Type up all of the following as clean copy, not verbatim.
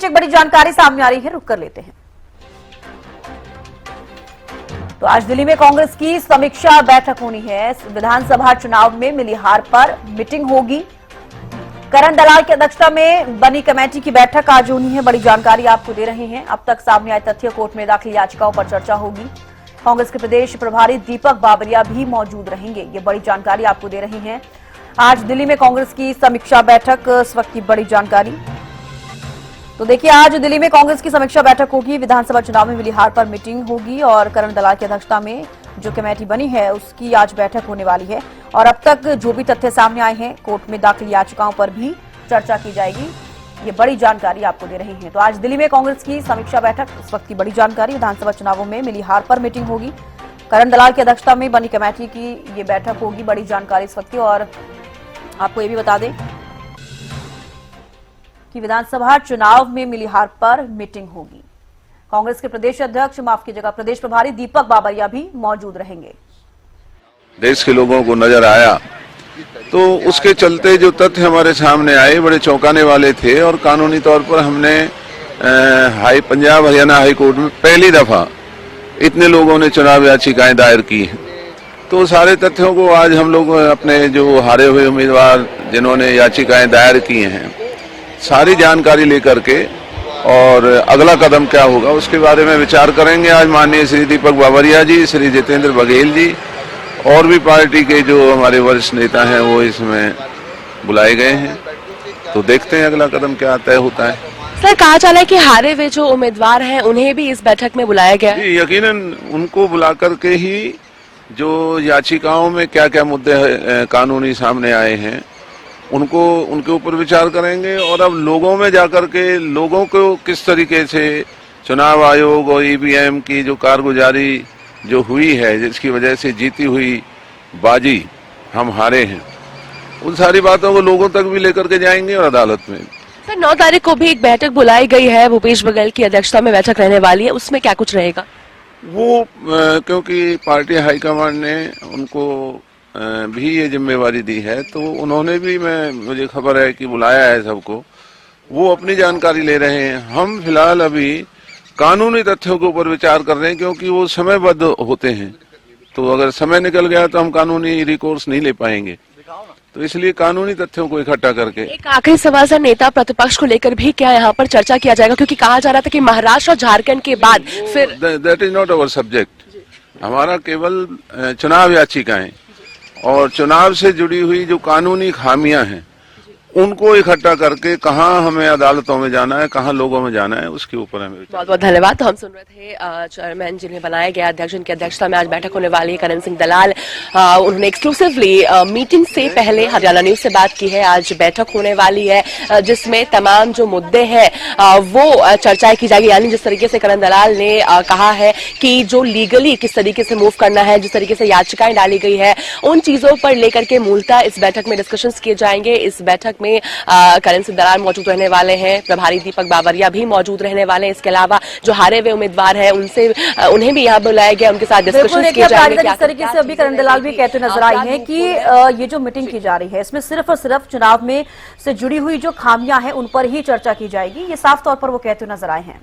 एक बड़ी जानकारी सामने आ रही है, रुक कर लेते हैं। तो आज दिल्ली में कांग्रेस की समीक्षा बैठक होनी है। विधानसभा चुनाव में मिली हार पर मीटिंग होगी। करण दलाल की अध्यक्षता में बनी कमेटी की बैठक आज होनी है। बड़ी जानकारी आपको दे रहे हैं। अब तक सामने आए तथ्य, कोर्ट में दाखिल याचिकाओं पर चर्चा होगी। कांग्रेस के प्रदेश प्रभारी दीपक बाबरिया भी मौजूद रहेंगे। ये बड़ी जानकारी आपको दे रहे हैं। आज दिल्ली में कांग्रेस की समीक्षा बैठक, इस वक्त की बड़ी जानकारी। तो देखिए, आज दिल्ली में कांग्रेस की समीक्षा बैठक होगी। विधानसभा चुनाव में मिली हार पर मीटिंग होगी और करण दलाल की अध्यक्षता में जो कमेटी बनी है उसकी आज बैठक होने वाली है। और अब तक जो भी तथ्य सामने आए हैं, कोर्ट में दाखिल याचिकाओं पर भी चर्चा की जाएगी। ये बड़ी जानकारी आपको दे रहे हैं। तो आज दिल्ली में कांग्रेस की समीक्षा बैठक, इस वक्त की बड़ी जानकारी। विधानसभा चुनावों में मिली हार पर मीटिंग होगी। करण दलाल की अध्यक्षता में बनी कमेटी की ये बैठक होगी। बड़ी जानकारी इस वक्त की। और आपको ये भी बता दें कि विधानसभा चुनाव में मिली हार पर मीटिंग होगी। कांग्रेस के प्रदेश अध्यक्ष, माफ कीजिएगा, प्रदेश प्रभारी दीपक बाबरिया भी मौजूद रहेंगे। देश के लोगों को नजर आया तो उसके चलते जो तथ्य हमारे सामने आए बड़े चौंकाने वाले थे और कानूनी तौर पर हमने पंजाब हरियाणा हाई कोर्ट में पहली दफा इतने लोगों ने चुनाव याचिकाएं दायर की हैं। तो सारे तथ्यों को आज हम लोग अपने जो हारे हुए उम्मीदवार जिन्होंने याचिकाएं दायर की हैं, सारी जानकारी लेकर के और अगला कदम क्या होगा उसके बारे में विचार करेंगे। आज माननीय श्री दीपक बाबरिया जी, श्री जितेंद्र बघेल जी और भी पार्टी के जो हमारे वरिष्ठ नेता हैं वो इसमें बुलाए गए हैं। तो देखते हैं अगला कदम क्या तय होता है। सर, कहा जा रहा है कि हारे हुए जो उम्मीदवार हैं उन्हें भी इस बैठक में बुलाया गया है। यकीनन उनको बुला करके ही जो याचिकाओं में क्या क्या मुद्दे कानूनी सामने आए हैं उनको उनके ऊपर विचार करेंगे। और अब लोगों में जाकर के लोगों को किस तरीके से चुनाव आयोग और ईवीएम की जो कारगुजारी जो हुई है, जिसकी वजह से जीती हुई बाजी हम हारे हैं, उन सारी बातों को लोगों तक भी लेकर के जाएंगे और अदालत में। सर, 9 तारीख को भी एक बैठक बुलाई गई है, भूपेश बघेल की अध्यक्षता में बैठक रहने वाली है, उसमें क्या कुछ रहेगा? वो क्योंकि पार्टी हाईकमान ने उनको भी ये जिम्मेवारी दी है तो उन्होंने भी, मुझे खबर है कि बुलाया है सबको, वो अपनी जानकारी ले रहे हैं। हम फिलहाल अभी कानूनी तथ्यों के ऊपर विचार कर रहे हैं क्योंकि वो समयबद्ध होते हैं। तो अगर समय निकल गया तो हम कानूनी रिकोर्स नहीं ले पाएंगे। तो इसलिए कानूनी तथ्यों को इकट्ठा करके। एक आखिरी सवाल सर, नेता प्रतिपक्ष को लेकर भी क्या यहाँ पर चर्चा किया जाएगा? क्योंकि कहा जा रहा था कि महाराष्ट्र और झारखंड के बाद फिर that is not our subject. हमारा केवल चुनाव याचिकाएं और चुनाव से जुड़ी हुई जो कानूनी खामियां हैं उनको इकट्ठा करके कहां हमें अदालतों में जाना है, कहां लोगों में जाना है, उसके ऊपर हमें। बहुत बहुत धन्यवाद। तो हम सुन रहे थे चेयरमैन जिन्हें बनाया गया अध्यक्ष, जिनकी अध्यक्षता में आज बैठक होने वाली है, करण सिंह दलाल। उन्होंने एक्सक्लूसिवली मीटिंग से पहले हरियाणा न्यूज से बात की है। आज बैठक होने वाली है जिसमें तमाम जो मुद्दे हैं वो चर्चाएं की जाएगी। यानी जिस तरीके से करण दलाल ने कहा है कि जो लीगली किस तरीके से मूव करना है, जिस तरीके से याचिकाएं डाली गई है, उन चीजों पर लेकर के मूलतः इस बैठक में डिस्कशंस किए जाएंगे। इस बैठक में करण सिंह दलाल मौजूद रहने वाले हैं, प्रभारी दीपक बाबरिया भी मौजूद रहने वाले हैं। इसके अलावा जो हारे हुए उम्मीदवार हैं उन्हें भी यहाँ बुलाया गया, उनके साथ डिस्कशन किए जाएंगे। जिस तरीके से अभी करण दलाल भी कहते नजर आई हैं कि ये जो मीटिंग की जा रही है इसमें सिर्फ और सिर्फ चुनाव में से जुड़ी हुई जो खामियां हैं उन पर ही चर्चा की जाएगी, ये साफ तौर पर वो कहते नजर आए हैं।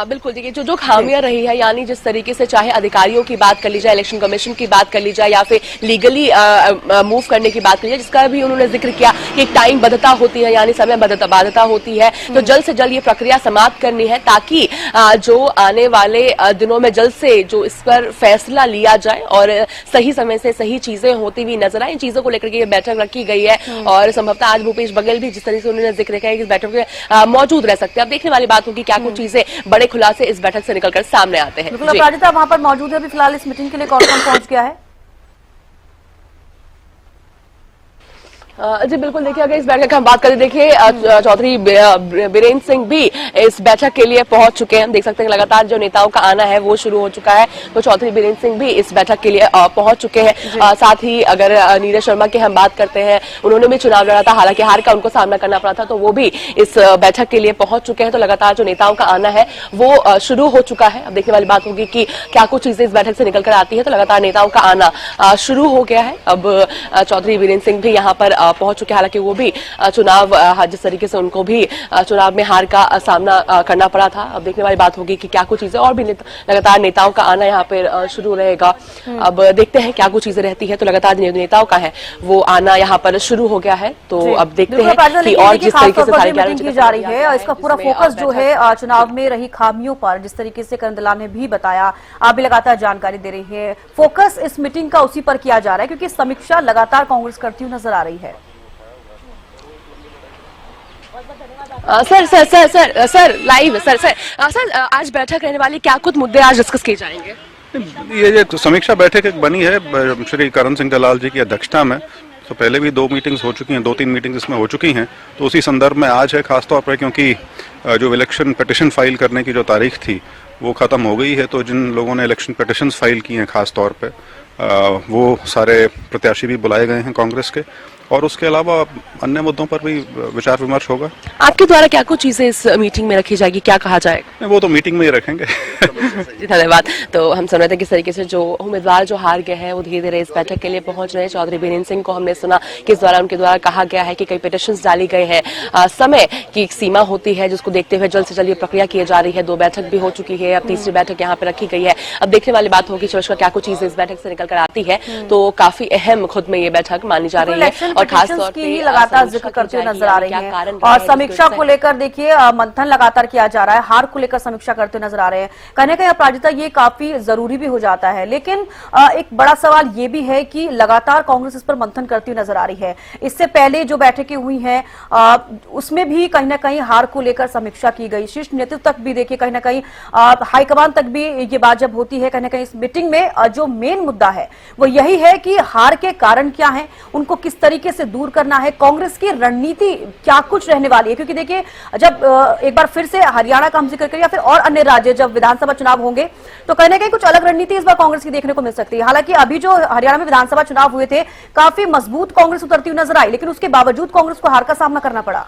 बिल्कुल, देखिए जो खामियां रही है, यानी जिस तरीके से चाहे अधिकारियों की बात कर ली जाए, इलेक्शन कमीशन की बात कर ली जाए या फिर लीगली मूव करने की बात कर ली जाए, जिसका भी उन्होंने जिक्र किया कि एक टाइम बद्धता होती है, यानी समय बाध्यता होती है। तो जल्द से जल्द ये प्रक्रिया समाप्त करनी है ताकि जो आने वाले दिनों में जल्द से जो इस पर फैसला लिया जाए और सही समय से सही चीजें होती हुई नजर आए। इन चीजों को लेकर के ये बैठक रखी गई है और संभवतः आज भूपेश बघेल भी जिस तरीके से उन्होंने जिक्र किया कि इस बैठक में मौजूद रह सकते हैं। अब देखने वाली बात होगी क्या कुछ चीजें बड़े खुलासे इस बैठक से निकलकर सामने आते हैं। बिल्कुल, अपराजिता वहां पर मौजूद है अभी फिलहाल इस मीटिंग के लिए, कौन कौन पहुंच गया है? जी बिल्कुल, देखिए अगर इस बैठक की हम बात करें, देखिए चौधरी बीरेंद्र सिंह भी इस बैठक के लिए पहुंच चुके हैं। हम देख सकते हैं लगातार जो नेताओं का आना है वो शुरू हो चुका है, तो चौधरी बीरेंद्र सिंह भी इस बैठक के लिए पहुंच चुके हैं। साथ ही अगर नीरज शर्मा की हम बात करते हैं, उन्होंने भी चुनाव लड़ा था, हालांकि हार का उनको सामना करना पड़ा था, तो वो भी इस बैठक के लिए पहुंच चुके हैं। तो लगातार जो नेताओं का आना है वो शुरू हो चुका है। अब देखने वाली बात होगी कि क्या कुछ चीजें इस बैठक से निकल कर आती है। तो लगातार नेताओं का आना शुरू हो गया है। अब चौधरी बीरेंद्र सिंह भी यहाँ पर पहुंच चुके हैं। हालांकि वो भी चुनाव जिस तरीके से उनको भी चुनाव में हार का सामना करना पड़ा था। अब देखने वाली बात होगी कि क्या कुछ चीजें और भी लगातार नेताओं का आना यहाँ पर शुरू रहेगा। अब देखते हैं क्या कुछ चीजें रहती है। तो लगातार नेताओं का है वो आना यहाँ पर शुरू हो गया है। तो अब देखते हैं कि और जिस तरीके से मीटिंग की जा रही है, इसका पूरा फोकस जो है चुनाव में रही खामियों पर, जिस तरीके से करण दलाल ने भी बताया, आप भी लगातार जानकारी दे रही है, फोकस इस मीटिंग का उसी पर किया जा रहा है क्योंकि समीक्षा लगातार कांग्रेस करती हुई नजर आ रही है। सर लाइव सर आज बैठक रहने वाली, क्या कुछ मुद्दे आज डिस्कस किए जाएंगे? ये जो समीक्षा बैठक एक बनी है श्री करण सिंह दलाल जी की अध्यक्षता में, तो पहले भी 2 मीटिंग्स हो चुकी हैं, 2-3 मीटिंग्स इसमें हो चुकी हैं। तो उसी संदर्भ में आज है खासतौर पर, क्योंकि जो इलेक्शन पिटिशन फाइल करने की जो तारीख थी वो ख़त्म हो गई है। तो जिन लोगों ने इलेक्शन पिटिशंस फाइल की हैं खास तौर पे, वो सारे प्रत्याशी भी बुलाए गए हैं कांग्रेस के, और उसके अलावा अन्य मुद्दों पर भी विचार विमर्श होगा। आपके द्वारा क्या कुछ चीजें इस मीटिंग में रखी जाएगी, क्या कहा जाएगा? वो तो मीटिंग में ही रखेंगे। धन्यवाद। तो हम सुन रहे थे किस तरीके से जो उम्मीदवार जो हार गए हैं वो धीरे धीरे इस बैठक के लिए पहुंच रहे हैं। चौधरी बीरेंद्र सिंह को हमने सुना कि इस द्वारा उनके द्वारा कहा गया है कि कई पिटिशंस डाली गई हैं, समय की एक सीमा होती है जिसको देखते हुए जल्द से जल्द ये प्रक्रिया की जा रही है। 2 बैठक भी हो चुकी है, अब तीसरी बैठक यहाँ पे रखी गई है। अब देखने वाली बात होगी चर्चा क्या कुछ चीजें इस बैठक से निकल कर आती है। तो काफी अहम खुद में ये बैठक मानी जा रही है और खास तौर पर लगातार जिक्र करते हुए नजर आ रही है। और समीक्षा को लेकर देखिए मंथन लगातार किया जा रहा है, हार को लेकर समीक्षा करते हुए नजर आ रहे हैं। कहीं ना अपराजिता ये काफी जरूरी भी हो जाता है, लेकिन एक बड़ा सवाल ये भी है कि लगातार कांग्रेस इस पर मंथन करती हुई नजर आ रही है। इससे पहले जो बैठकें हुई हैं उसमें भी कहीं ना कहीं हार को लेकर समीक्षा की गई। शीर्ष नेतृत्व तक भी देखिए, कहीं ना कहीं हाईकमान तक भी ये बात जब होती है, कहीं ना कहीं इस मीटिंग में जो मेन मुद्दा है वो यही है कि हार के कारण क्या है, उनको किस तरीके से दूर करना है, कांग्रेस की रणनीति क्या कुछ रहने वाली है। क्योंकि देखिए जब एक बार फिर से हरियाणा का हम जिक्र करें या फिर और अन्य राज्य जब विधानसभा चुनाव होंगे तो कहीं ना कहीं कुछ अलग रणनीति इस बार कांग्रेस की देखने को मिल सकती है। हालांकि अभी जो हरियाणा में विधानसभा चुनाव हुए थे काफी मजबूत कांग्रेस उतरती हुई नजर आई, लेकिन उसके बावजूद कांग्रेस को हार का सामना करना पड़ा।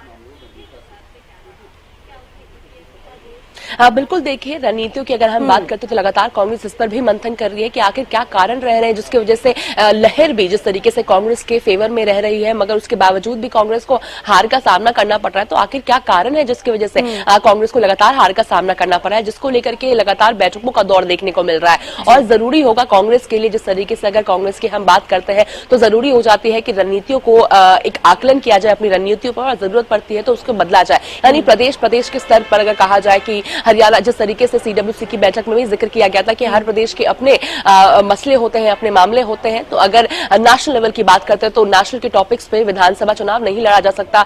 बिल्कुल देखिए, रणनीतियों की अगर हम बात करते तो लगातार कांग्रेस इस पर भी मंथन कर रही है कि आखिर क्या कारण रह रहे हैं जिसकी वजह से लहर भी जिस तरीके से कांग्रेस के फेवर में रह रही है, मगर उसके बावजूद भी कांग्रेस को हार का सामना करना पड़ रहा है। तो आखिर क्या कारण है जिसकी वजह से कांग्रेस को लगातार हार का सामना करना पड़ रहा है, जिसको लेकर के लगातार बैठकों का दौर देखने को मिल रहा है। और जरूरी होगा कांग्रेस के लिए, जिस तरीके से अगर कांग्रेस की हम बात करते हैं तो जरूरी हो जाती है कि रणनीतियों को एक आकलन किया जाए अपनी रणनीतियों पर, और जरूरत पड़ती है तो उसको बदला जाए। यानी प्रदेश के स्तर पर अगर कहा जाए कि हरियाणा, जिस तरीके से सीडब्ल्यूसी की बैठक में भी जिक्र किया गया था कि हर प्रदेश के अपने मसले होते हैं, अपने मामले होते हैं, तो अगर नेशनल लेवल की बात करते हैं तो नेशनल के टॉपिक्स पे विधानसभा चुनाव नहीं लड़ा जा सकता।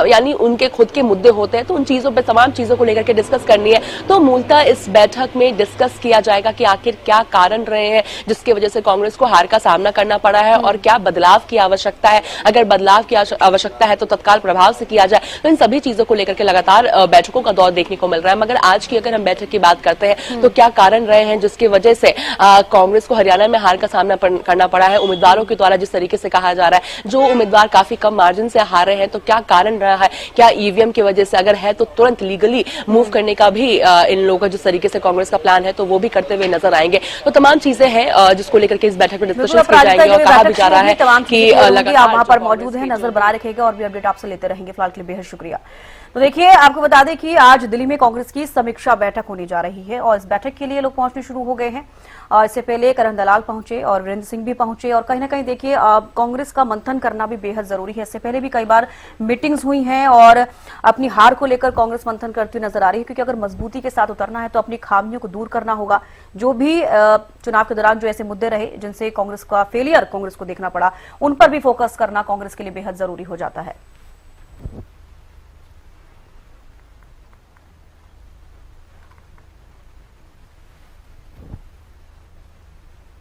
यानी उनके खुद के मुद्दे होते हैं, तो उन चीजों पे, तमाम चीजों को लेकर के डिस्कस करनी है। तो मूलतः इस बैठक में डिस्कस किया जाएगा कि आखिर क्या कारण रहे हैं जिसकी वजह से कांग्रेस को हार का सामना करना पड़ा है और क्या बदलाव की आवश्यकता है। अगर बदलाव की आवश्यकता है तो तत्काल प्रभाव से किया जाए। तो इन सभी चीजों को लेकर के लगातार बैठकों का दौर देखने को मिल रहा है। मगर आज की अगर हम बैठक की बात करते हैं तो क्या कारण रहे हैं जिसकी वजह से कांग्रेस को हरियाणा में हार का सामना करना पड़ा है। उम्मीदवारों के द्वारा जिस तरीके से कहा जा रहा है, जो उम्मीदवार काफी कम मार्जिन से हार रहे हैं, तो क्या कारण रहा है, क्या ईवीएम की वजह से, अगर है तो तुरंत लीगली मूव करने का भी इन लोगों का जिस तरीके से कांग्रेस का प्लान है तो वो भी करते हुए नजर आएंगे। तो तमाम चीजें हैं जिसको लेकर के इस बैठक में डिस्कशन की जाएगी और कहा भी जा रहा है कि लगातार वहां पर मौजूद है, नजर बना रखेगा और भी अपडेट आपसे लेते रहेंगे। फिलहाल के लिए बेहद शुक्रिया। तो देखिए, आपको बता दें कि आज दिल्ली में कांग्रेस की समीक्षा बैठक होने जा रही है और इस बैठक के लिए लोग पहुंचने शुरू हो गए हैं। इससे पहले करण दलाल पहुंचे और वीरेंद्र सिंह भी पहुंचे और कहीं ना कहीं देखिए कांग्रेस का मंथन करना भी बेहद जरूरी है। इससे पहले भी कई बार मीटिंग्स हुई हैं और अपनी हार को लेकर कांग्रेस मंथन करती नजर आ रही है, क्योंकि अगर मजबूती के साथ उतरना है तो अपनी खामियों को दूर करना होगा। जो भी चुनाव के दौरान जो ऐसे मुद्दे रहे जिनसे कांग्रेस का फेलियर कांग्रेस को देखना पड़ा, उन पर भी फोकस करना कांग्रेस के लिए बेहद जरूरी हो जाता है।